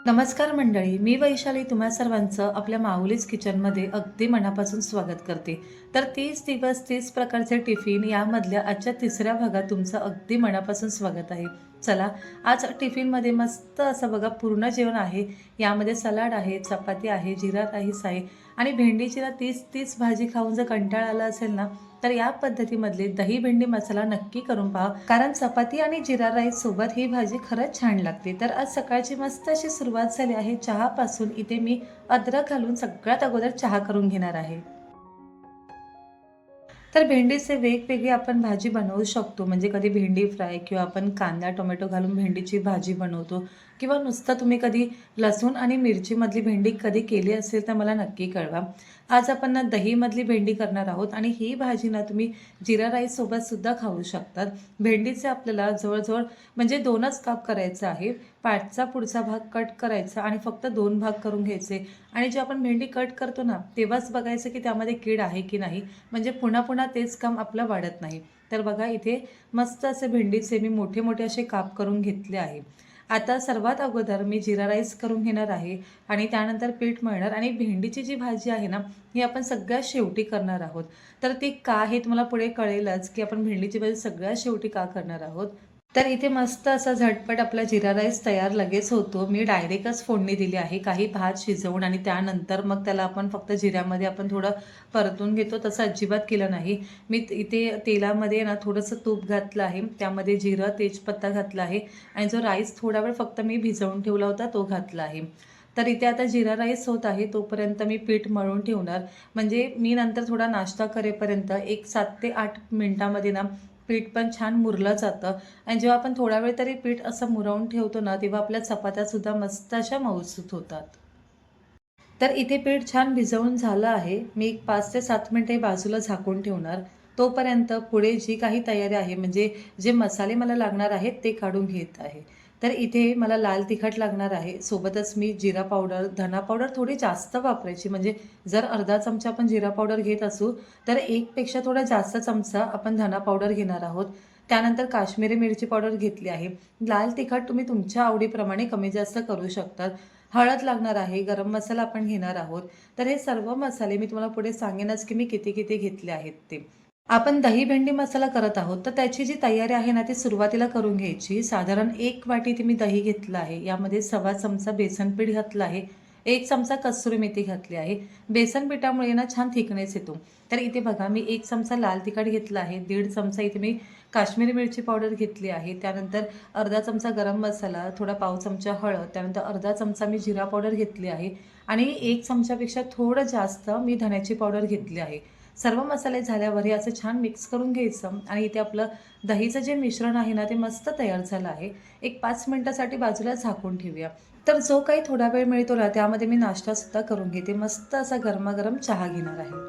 नमस्कार मंडळी, मी वैशाली तुम्हा सर्वांचं आपल्या माऊलीच किचनमध्ये अगदी मनापासून स्वागत करते. तर 30 दिवस 30 प्रकारचे टिफिन यामधल्या आजच्या तिसऱ्या भागात तुमचं अगदी मनापासून स्वागत आहे. चला, आज टिफिनमध्ये मस्त असं बघा पूर्ण जेवण आहे. यामध्ये सलाड आहे, चपाती आहे, जिरा राईस आहे आणि भेंडीची 30 भाजी खाऊन जर कंटाळा आला असेल ना, तर या पद्धतीमधले दही भेंडी मसाला नक्की करून पहा, कारण चपाती आणि जिरा राईस सोबत ही भाजी खरंच छान लागते. तर आज सकाळची मस्त अशी सुरुवात झाली आहे चहापासून. इथे मी अद्रक घालून सगळ्यात अगोदर चहा करून घेणार आहे. तर भेंडीचे वेगवेगळे आपण भाजी बनवू शकतो. म्हणजे कधी भेंडी फ्राय किंवा आपण कांदा टोमॅटो घालून भेंडीची भाजी बनवतो किंवा नुसतं तुम्ही कधी लसूण आणि मिरचीमधली भेंडी कधी केली असेल तर मला नक्की कळवा. आज आपण ना दहीमधली भेंडी करणार आहोत आणि ही भाजी ना तुम्ही जिरा राईससोबत सुद्धा खाऊ शकतात. भेंडीचे आपल्याला जवळजवळ म्हणजे 2च काप करायचं आहे. पाठचा पुढचा भाग कट करायचा आणि फक्त 2 भाग करून घ्यायचे आणि जे आपण भेंडी कट करतो ना तेव्हाच बघायचं की त्यामध्ये कीड आहे की नाही, म्हणजे पुन्हा पुन्हा तेच काम आपलं वाढत नाही. तर बघा इथे मस्त असे भेंडीचे मी मोठे मोठे असे काप करून घेतले आहे. आता सर्वात अगोदर मी जिरा राईस करून घेणार आहे आणि त्यानंतर पीठ मळणार आणि भेंडीची जी भाजी आहे ना ही आपण सगळ्यात शेवटी करणार आहोत. तर ती का हे तुम्हाला पुढे कळेलच की आपण भेंडीची भाजी सगळ्यात शेवटी का करणार आहोत. तर इथे मस्त असा झटपट आपला जिरा राईस तयार लगेच होतो. मी डायरेक्टच फोडणी दिली आहे, काही भात शिजवून आणि त्यानंतर मग त्याला आपण फक्त जिऱ्यामध्ये आपण थोडं परतून घेतो, तसं अजिबात केलं नाही. मी इथे तेलामध्ये ना थोडंसं तूप घातलं आहे, त्यामध्ये जिरं तेजपत्ता घातला आहे आणि जो राईस थोडा वेळ फक्त मी भिजवून ठेवला होता तो घातला आहे. तर इथे आता जिरा राईस होत आहे तोपर्यंत मी पीठ मळून ठेवणार. म्हणजे मी नंतर थोडा नाश्ता करेपर्यंत एक 7 ते 8 मिनिटामध्ये ना पीठ पण छान मुरलं जातं आणि जेव्हा आपण थोडा वेळ तरी पीठ असं मुरवून ठेवतो ना तेव्हा आपल्या चपात्यासुद्धा मस्त अशा मऊसूत होतात. तर इथे पीठ छान भिजवून झालं आहे. मी एक 5 ते 7 मिनिटे बाजूला झाकून ठेवणार. तोपर्यंत पुढे जी काही तयारी आहे म्हणजे जे मसाले मला लागणार आहेत ते काढून घेत आहे. तर इथे मला लाल तिखट लागणार आहे. सोबतच मी जिरा पावडर, धना पावडर थोडी जास्त वापरायची. म्हणजे जर अर्धा चमचा आपण जिरा पावडर घेत असू तर 1 पेक्षा थोडा जास्त चमचा आपण धना पावडर घेणार आहोत. त्यानंतर काश्मीरी मिरची पावडर घेतली आहे. लाल तिखट तुम्ही तुमच्या आवडीप्रमाणे कमी जास्त करू शकतात. हळद लागणार आहे, गरम मसाला आपण घेणार आहोत. तर हे सर्व मसाले मी तुम्हाला पुढे सांगेनच की मी किती किती घेतले आहेत ते. आपण दही भेंडी मसाला करत आहोत तर त्याची जी तयारी आहे ना ती सुरुवातीला करून घ्यायची. साधारण 1 वाटी इथे मी दही घेतलं आहे. यामध्ये 1.25 चमचा बेसन पीठ घातलं आहे. 1 चमचा कसुरी मेथी घातली आहे. बेसन पिठामुळे ना छान थिकनेस येतो. तर इथे बघा मी 1 चमचा लाल तिखट घेतला आहे. 1.5 चमचा इथे मी काश्मीरी मिरची पावडर घेतली आहे. त्यानंतर अर्धा चमचा गरम मसाला, थोडा पाव चमचा हळद, त्यानंतर अर्धा चमचा मी जिरा पावडर घेतली आहे आणि 1 चमचापेक्षा थोडं जास्त मी धण्याची पावडर घेतली आहे. सर्व मसाले झाल्यावर हे असं छान मिक्स करून घ्यायचं आणि इथे आपलं दहीचं जे मिश्रण आहे ना ते मस्त तयार झालं आहे. एक 5 मिनिटासाठी बाजूला झाकून ठेवूया. तर जो काही थोडा वेळ मिळतो ना त्यामध्ये मी नाश्तासुद्धा करून घेते. मस्त असा गरमागरम चहा घेणार आहे.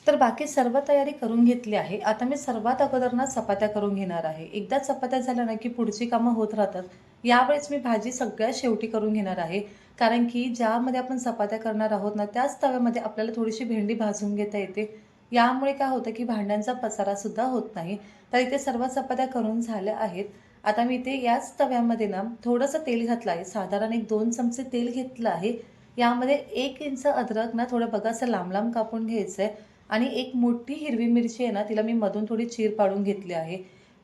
तर बाकी सर्व तयारी करून घेतली आहे. आता मी सर्वात अगोदर ना चपात्या करून घेणार आहे. एकदा चपात्या झाल्या ना की पुढची कामं होत राहतात. यावेळेस मी भाजी सगळ्यात शेवटी करून घेणार आहे. कारण की ज्यामध्ये आपण चपात्या करणार आहोत ना त्याच तव्यामध्ये आपल्याला थोडीशी भेंडी भाजून घेता येते. यामुळे काय होतं की भांड्यांचा पसारासुद्धा होत नाही. तर इथे सर्व चपात्या करून झाल्या आहेत. आता मी इथे याच तव्यामध्ये ना थोडंसं तेल घातलं आहे. साधारण एक 2 चमचे तेल घेतलं आहे. यामध्ये 1 इंच अद्रक ना थोडं बघा असं लांब लांब कापून घ्यायचं आहे आणि एक मोठी हिरवी मिरची आहे ना तिला मी मधून थोडी चीर पाडून घेतली आहे.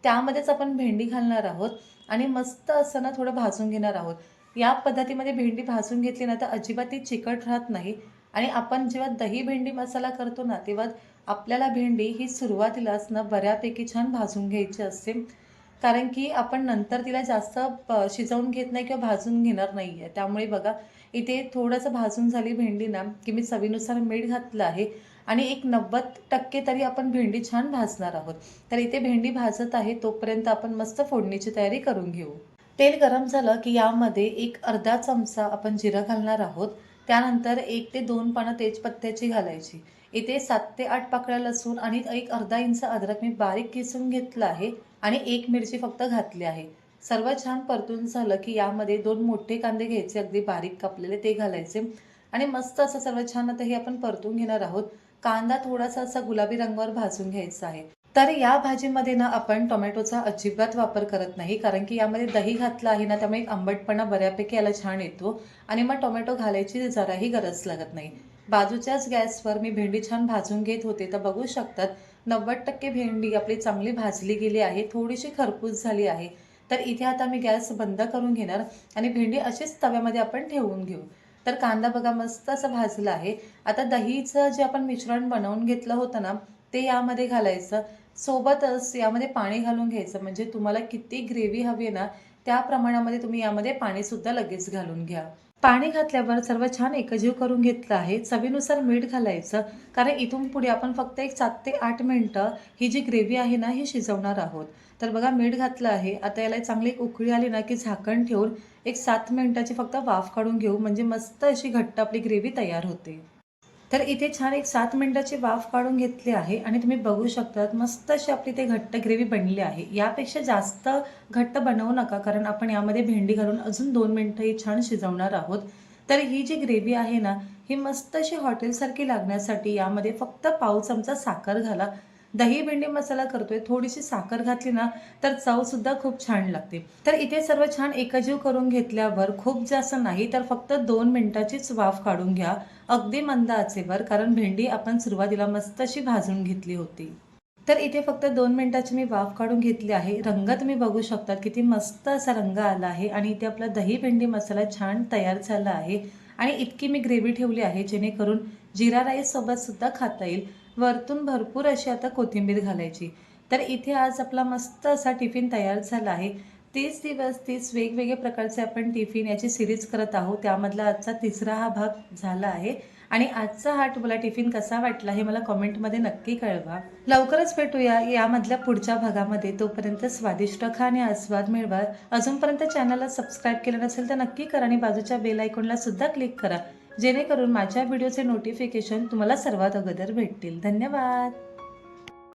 त्यामध्येच आपण भेंडी घालणार आहोत आणि मस्त असं ना थोडं भाजून घेणार आहोत. या पद्धतीमध्ये भेंडी भाजून घेतली ना तर अजिबात ती चिकट राहत नाही आणि आपण जेव्हा दही भेंडी मसाला करतो ना तेव्हा आपल्याला भेंडी ही सुरुवातीलाच ना बऱ्यापैकी छान भाजून घ्यायची असते. कारण की आपण नंतर तिला जास्त शिजवून घेत नाही किंवा भाजून घेणार नाही आहे. त्यामुळे बघा इथे थोडंसं भाजून झाली भेंडी ना की मी चवीनुसार मीठ घातलं आहे आणि एक 90% तरी आपण भेंडी छान भाजणार आहोत. तर इथे भेंडी भाजत आहे तोपर्यंत आपण मस्त फोडणीची तयारी करून घेऊ. तेल गरम झालं की यामध्ये एक अर्धा चमचा आपण जिरं घालणार आहोत. त्यानंतर 1 ते 2 पानं तेजपत्त्याची घालायची. इथे 7 ते 8 पाकळ्या लसूण आणि एक अर्धा इंच अद्रक मी बारीक किसून घेतलं आहे आणि 1 मिरची फक्त घातली आहे. सर्व छान परतून झालं की यामध्ये 2 मोठे कांदे घ्यायचे अगदी बारीक कापलेले ते घालायचे आणि मस्त असं सर्व छान आता हे आपण परतून घेणार आहोत. कांदा थोडासा असा गुलाबी रंगावर भाजून घ्यायचा आहे. तर या भाजीमध्ये ना आपण टोमॅटोचा अजिबात वापर करत नाही, कारण की यामध्ये दही घातलं आहे ना, त्यामुळे एक आंबटपणा बऱ्यापैकी याला छान येतो आणि मग टोमॅटो घालायची जराही गरज लागत नाही. बाजूच्याच गॅसवर मी भेंडी छान भाजून घेत होते, तर बघू शकतात 90% भेंडी आपली चांगली भाजली गेली आहे, थोडीशी खरपूस झाली आहे. तर इथे आता मी गॅस बंद करून घेणार आणि भेंडी अशीच तव्यामध्ये आपण ठेवून घेऊ. तर कांदा बघा मस्त असा भाजला आहे. आता दहीचं जे आपण मिश्रण बनवून घेतलं होतं ना, ते यामध्ये घालायचं. सोबतच यामध्ये पाणी घालून घ्यायचं, म्हणजे तुम्हाला किती ग्रेव्ही हवी आहे ना, त्या प्रमाणामध्ये तुम्ही यामध्ये पाणीसुद्धा लगेच घालून घ्या. पाणी घातल्यावर सर्व छान एकजीव करून घेतलं आहे. चवीनुसार मीठ घालायचं, कारण इथून पुढे आपण फक्त एक 7 ते 8 मिनिटं ही जी ग्रेव्ही आहे ना, ही शिजवणार आहोत. तर बघा मीठ घातलं आहे. आता याला चांगली एक उकळी आली ना, की झाकण ठेवून एक 7 मिनिटाची फक्त वाफ काढून घेऊ, म्हणजे मस्त अशी घट्ट आपली ग्रेव्ही तयार होते. तर इथे छान एक 7 मिनिटाची वाफ काढून घेतली आहे आणि तुम्ही बघू शकतात मस्त अशी आपली ते घट्ट ग्रेव्ही बनली आहे. यापेक्षा जास्त घट्ट बनवू नका, कारण आपण यामध्ये भेंडी घालून अजून 2 मिनिटं ही छान शिजवणार आहोत. तर ही जी ग्रेव्ही आहे ना, ही मस्त अशी हॉटेलसारखी लागण्यासाठी यामध्ये फक्त पाव चमचा साखर घाला. दही भेंडी मसाला करतोय, थोडीशी साखर घातली ना, तर चवसुद्धा खूप छान लागते. तर इथे सर्व छान एकजीव करून घेतल्यावर खूप जास्त नाही, तर फक्त 2 मिनिटाचीच वाफ काढून घ्या. अगदी मंद आचेवर, कारण भेंडी आपण सुरुवातीला मस्त अशी भाजून घेतली होती. तर इथे फक्त 2 मिनिटाची मी वाफ काढून घेतली आहे. रंग तुम्ही बघू शकता किती मस्त असा रंग आला आहे आणि इथे आपला दही भेंडी मसाला छान तयार झाला आहे आणि इतकी मी ग्रेव्ही ठेवली आहे, जेणेकरून जीरा राईससोबत सुद्धा खाता येईल. वरतून भरपूर अशी आता कोथिंबीर घालायची. तर इथे आज आपला मस्त असा टिफिन तयार झाला आहे. 30 दिवस 30 वेगवेगळे प्रकारचे आपण टिफिन याची सीरीज करत आहोत. त्यामधला आजचा 3रा हा भाग झाला आहे आणि आजचा हा तुम्हाला टिफिन कसा वाटला हे मला कमेंटमध्ये नक्की कळवा. लवकरच भेटूया यामधल्या पुढच्या भागामध्ये. तोपर्यंत स्वादिष्ट खा आणि आस्वाद मिळवा. अजूनपर्यंत चॅनलला सबस्क्राईब केलं नसेल तर नक्की करा आणि बाजूच्या बेल आयकॉनला सुद्धा क्लिक करा, जेणेकरून माझ्या व्हिडिओचे नोटिफिकेशन तुम्हाला सर्वात अगोदर भेटतील. धन्यवाद.